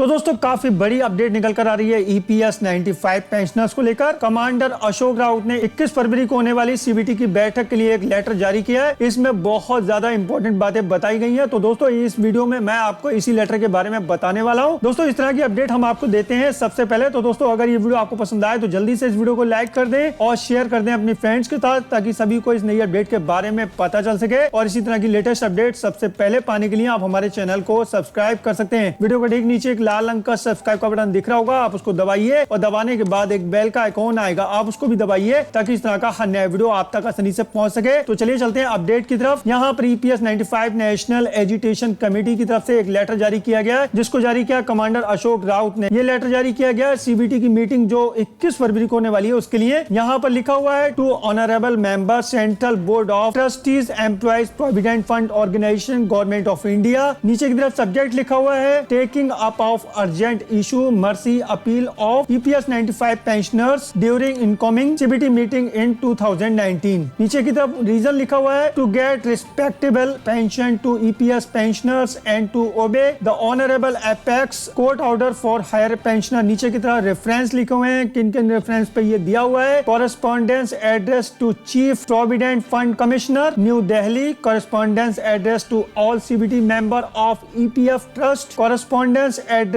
तो दोस्तों काफी बड़ी अपडेट निकल कर आ रही है ईपीएस 95 पेंशनर्स को लेकर। कमांडर अशोक राउत ने 21 फरवरी को होने वाली सीबीटी की बैठक के लिए एक लेटर जारी किया है। इसमें बहुत ज्यादा इंपॉर्टेंट बातें बताई गई हैं। तो दोस्तों इस वीडियो में मैं आपको इसी लेटर के बारे में बताने वाला हूं। दोस्तों इस तरह की अपडेट हम आपको देते हैं सबसे पहले। तो दोस्तों अगर ये वीडियो आपको पसंद आए तो जल्दी से इस वीडियो को लाइक कर दें और शेयर कर दें अपनी फ्रेंड्स के साथ, ताकि सभी को इस नई अपडेट के बारे में पता चल सके। और इसी तरह की लेटेस्ट अपडेट सबसे पहले पाने के लिए आप हमारे चैनल को सब्सक्राइब कर सकते हैं। वीडियो के ठीक नीचे एक लाल रंग का सब्सक्राइब का बटन दिख रहा होगा, आप उसको दबाइए और दबाने के बाद एक बेल का आइकॉन आएगा, आप उसको भी दबाइए ताकि इस तरह का हर नया वीडियो आप तक आसानी से पहुंच सके। तो चलिए चलते हैं अपडेट की तरफ। यहाँ पर ईपीएस 95 नेशनल एजुटेशन कमेटी की तरफ से एक लेटर जारी किया गया है, जिसको जारी किया कमांडर अशोक राउत ने। ये लेटर जारी किया गया सीबीटी की मीटिंग जो 21 फरवरी को होने वाली है उसके लिए। यहाँ पर लिखा हुआ है, to honourable member central board of trustees employees provident fund organisation government of India. नीचे की तरफ सब्जेक्ट लिखा हुआ है, taking up of urgent issue mercy appeal of EPS 95 pensioners during incoming CBT meeting in 2019। नीचे की तरफ रीजन लिखा हुआ है, to get respectable pension to EPS pensioners and to obey the honorable apex court order for higher pensioner। नीचे की तरफ reference लिखे हुए हैं, किन किन रेफरेंस पे ये दिया हुआ है। correspondence address to chief provident fund commissioner new Delhi, correspondence address to all CBT member of EPF trust, correspondence address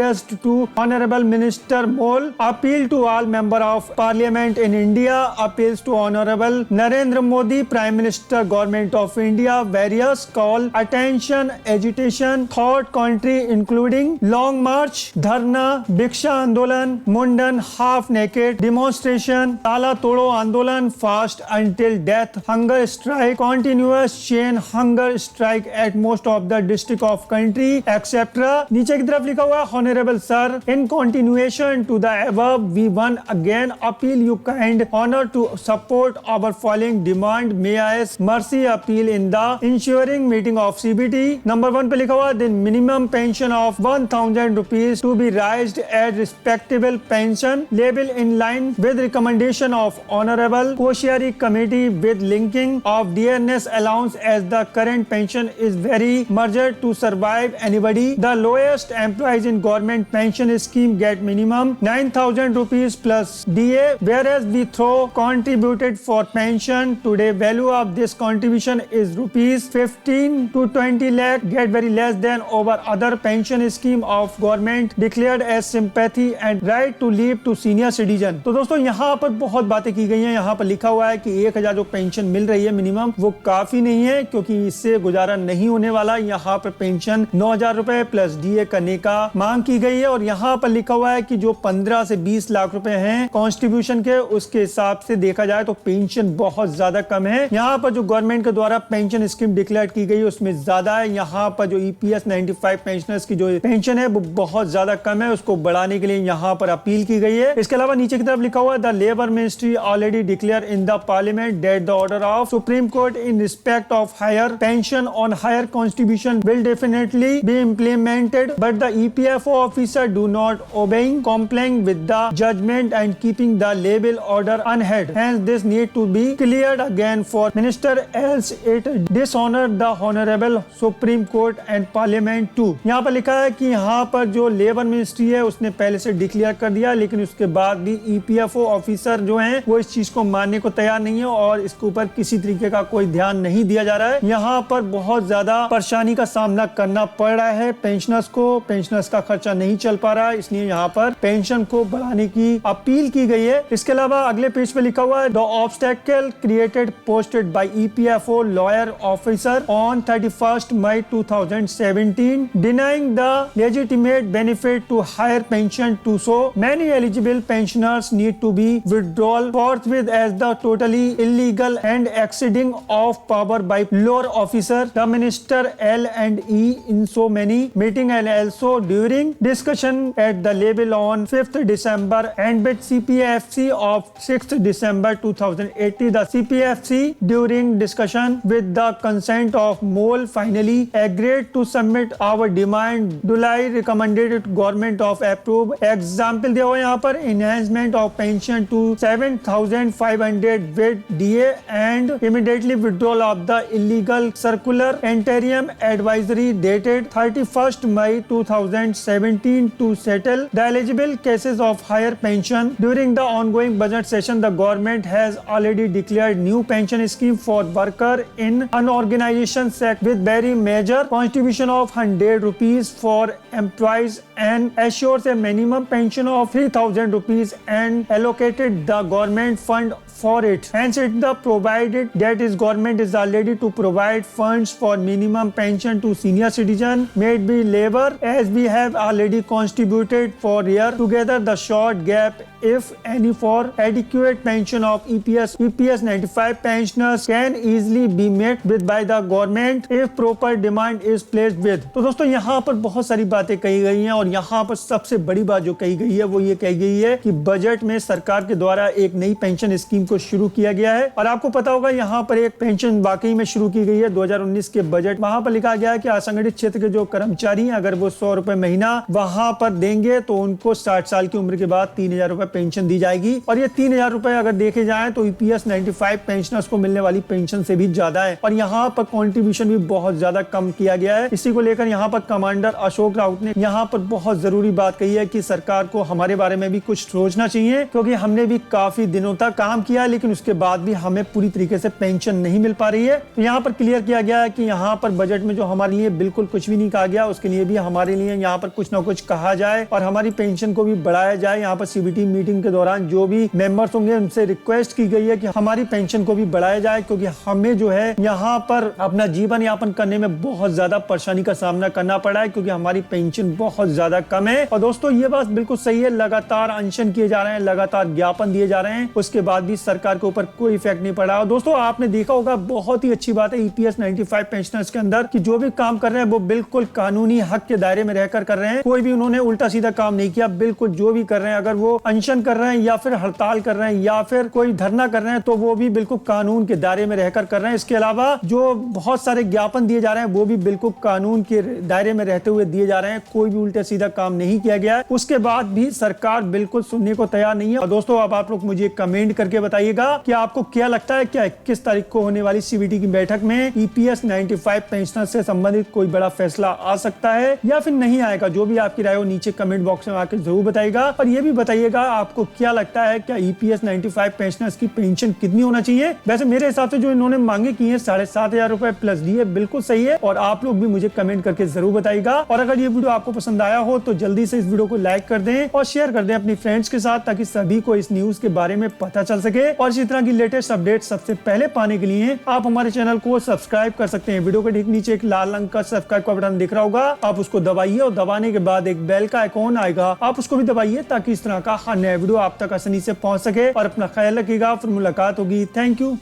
to Honorable Minister Mole, appeal to all member of Parliament in India, appeals to Honorable Narendra Modi, Prime Minister, Government of India, various call, attention, agitation, thought country including long march, dharna, Bhiksha Andolan, Mundan, half naked, demonstration, Tala Todo Andolan, fast until death, hunger strike, continuous chain hunger strike at most of the district of country, etc। नीचे की तरफ लिखा हुआ है, Honorable Sir, in continuation to the above, we once again appeal you kind honor to support our following demand. May I mercy appeal in the ensuing meeting of CBT। Number 1 पे लिखा हुआ, the minimum pension of 1000 rupees to be raised at respectable pension level in line with recommendation of honorable Koshiyari committee, with linking of dearness allowance as the current pension is very measured to survive anybody। The lowest employees in government pension scheme get minimum 9000 rupees plus DA, whereas we throw contributed for pension today value of this contribution is rupees 15 to 20 lakh, get very less than over other pension scheme of government declared as sympathy and right to leave to senior citizen। तो दोस्तों यहाँ पर बहुत बातें की गई हैं। यहाँ पर लिखा हुआ है कि 1000 जो पेंशन मिल रही है मिनिमम, वो काफी नहीं है, क्योंकि इससे गुजारा नहीं होने वाला। यहाँ पर पेंशन 9000 रुपए प्लस DA करने का मांग की गई है। और यहाँ पर लिखा हुआ है कि जो 15 से 20 लाख रुपए हैं कॉन्स्टिट्यूशन के, उसके हिसाब से देखा जाए तो पेंशन बहुत ज्यादा कम है। यहाँ पर जो गवर्नमेंट के द्वारा पेंशन स्कीम डिक्लेयर की गई है उसमें ज्यादा है। यहाँ पर जो ईपीएस 95 पेंशनर्स की जो पेंशन है वो बहुत ज्यादा कम है, उसको बढ़ाने के लिए यहाँ पर अपील की गई है। इसके अलावा नीचे की तरफ लिखा हुआ है, the labour ministry already declare in the parliament that the order of supreme court in respect of higher pension on higher constitution will definitely be implemented, but the EPFO officer do not obeying, complying with the judgment and keeping the label order unheard. Hence this need to be cleared again for minister, else it dishonor the honorable Supreme Court and Parliament too। यहाँ पर लिखा है कि यहाँ पर जो labour ministry है उसने पहले से डिक्लेयर कर दिया, लेकिन उसके बाद भी ईपीएफओ ऑफिसर जो हैं वो इस चीज को मानने को तैयार नहीं है और इसके ऊपर किसी तरीके का कोई ध्यान नहीं दिया जा रहा है। यहाँ पर बहुत ज्यादा परेशानी का सामना करना पड़ रहा है पेंशनर्स को। पेंशनर्स का खर्चा नहीं चल पा रहा है, इसलिए यहाँ पर पेंशन को बढ़ाने की अपील की गई है। इसके अलावा अगले पेज पे लिखा हुआ है, the obstacle created posted by EPFO lawyer officer on 31 May 2017 denying the legitimate benefit to higher pension to so many eligible pensioners need to be withdrawn forthwith as the totally illegal and exceeding of power by lower officer, the minister L&E in so many meeting and also during discussion at the level on 5th December and with CPFC of 6th December 2018, the CPFC during discussion with the consent of MOL finally agreed to submit our demand July recommended government of approve। Example दिया हुआ यहाँ पर, enhancement of pension to 7500 with DA and immediately withdrawal of the illegal circular interim advisory dated 31st May 2017 17 to settle the eligible cases of higher pension. During the ongoing budget session, the government has already declared new pension scheme for worker in unorganization sector with very major contribution of 100 rupees for employees and assures a minimum pension of 3,000 rupees and allocated the government fund for it. Hence, it the provided that is government is already to provide funds for minimum pension to senior citizen, may it be labor, as we have already contributed for year together the short gap, if any, for adequate pension of EPS 95 pensioners can easily be met with by the government if proper demand is placed with. तो दोस्तों यहाँ पर बहुत सारी बातें कही गई हैं और यहाँ पर सबसे बड़ी बात जो कही गई है वो ये कही गई है कि बजट में सरकार के द्वारा एक नई पेंशन स्कीम को शुरू किया गया है। और आपको पता होगा यहाँ पर एक पेंशन वाकई में शुरू की गई है 2019 के बजट। वहां पर लिखा गया है कि असंगठित क्षेत्र के जो कर्मचारी हैं अगर वो 100 रुपए महीना वहां पर देंगे तो उनको 60 साल की उम्र के बाद 3,000 रुपए पेंशन दी जाएगी। और ये 3,000 रुपए अगर देखे जाए तो EPS 95 पेंशनर्स को मिलने वाली पेंशन से भी ज्यादा है। और यहाँ पर कॉन्ट्रीब्यूशन भी बहुत ज्यादा कम किया गया है। इसी को लेकर यहाँ पर कमांडर अशोक राउत ने यहाँ पर बहुत जरूरी बात कही है कि सरकार को हमारे बारे में भी कुछ सोचना चाहिए, क्योंकि हमने भी काफी दिनों तक काम किया लेकिन उसके बाद भी हमें पूरी तरीके से पेंशन नहीं मिल पा रही है। तो यहाँ पर क्लियर किया गया है कि यहाँ पर बजट में जो हमारे लिए बिल्कुल कुछ भी नहीं कहा गया, उसके लिए भी हमारे लिए यहाँ पर कुछ ना कुछ कहा जाए और हमारी पेंशन को भी बढ़ाया जाए। यहाँ पर CBT मीटिंग के दौरान जो भी मेंबर्स होंगे उनसे रिक्वेस्ट की गई है कि हमारी पेंशन को भी बढ़ाया जाए, क्योंकि हमें जो है यहाँ पर अपना जीवन यापन करने में बहुत ज्यादा परेशानी का सामना करना पड़ा है, क्योंकि हमारी पेंशन बहुत ज्यादा कम है। और दोस्तों ये बात बिल्कुल सही है, लगातार अनशन किए जा रहे हैं, लगातार ज्ञापन दिए जा रहे हैं, उसके बाद भी सरकार के ऊपर कोई इफेक्ट नहीं पड़ा। और दोस्तों आपने देखा होगा बहुत ही अच्छी बात है EPS 95 पेंशनर्स के अंदर कि जो भी काम कर रहे हैं वो बिल्कुल कानूनी हक के दायरे में रहकर कर रहे हैं। कोई भी उन्होंने उल्टा सीधा काम नहीं किया। बिल्कुल जो भी कर रहे हैं, अगर वो अनशन कर रहे हैं या फिर हड़ताल कर रहे हैं या फिर कोई धरना कर रहे हैं, तो वो भी बिल्कुल कानून के दायरे में रहकर कर रहे हैं। इसके अलावा जो बहुत सारे ज्ञापन दिए जा रहे हैं वो भी बिल्कुल कानून के दायरे में रहते हुए दिए जा रहे हैं। कोई भी उल्टा सीधा काम नहीं किया गया है। उसके बाद भी सरकार बिल्कुल सुनने को तैयार नहीं है। और दोस्तों अब आप लोग मुझे कमेंट करके बताइएगा कि आपको क्या लगता है, क्या 21 तारीख को होने वाली CBT की बैठक में EPS 95 पेंशनर से संबंधित कोई बड़ा फैसला आ सकता है या फिर नहीं आएगा? जो भी आपकी राय हो नीचे कमेंट बॉक्स में आकर जरूर बताइएगा। और ये भी बताइएगा आपको क्या लगता है, क्या EPS 95 पेंशनर्स की पेंशन कितनी होना चाहिए? वैसे मेरे हिसाब से जो इन्होंने मांगे की है 7,500 रुपए प्लस DA बिल्कुल सही है। और आप लोग भी मुझे कमेंट करके जरूर बताइएगा। और अगर ये वीडियो आपको पसंद आया हो तो जल्दी से इस वीडियो को लाइक कर दें और शेयर कर दें अपनी फ्रेंड्स के साथ, ताकि सभी को इस न्यूज के बारे में पता चल सके। और इसी तरह की लेटेस्ट अपडेट सबसे पहले पाने के लिए आप हमारे चैनल को सब्सक्राइब कर सकते हैं। वीडियो के ठीक नीचे एक लाल रंग का सब्सक्राइब का बटन दिख रहा होगा, आप उसको दबाइए और दबाने के बाद एक बेल का आइकॉन आएगा, आप उसको भी दबाइए ताकि इस तरह का हर नया वीडियो आप तक आसानी से पहुंच सके। और अपना ख्याल रखिएगा, फिर मुलाकात होगी। Thank you.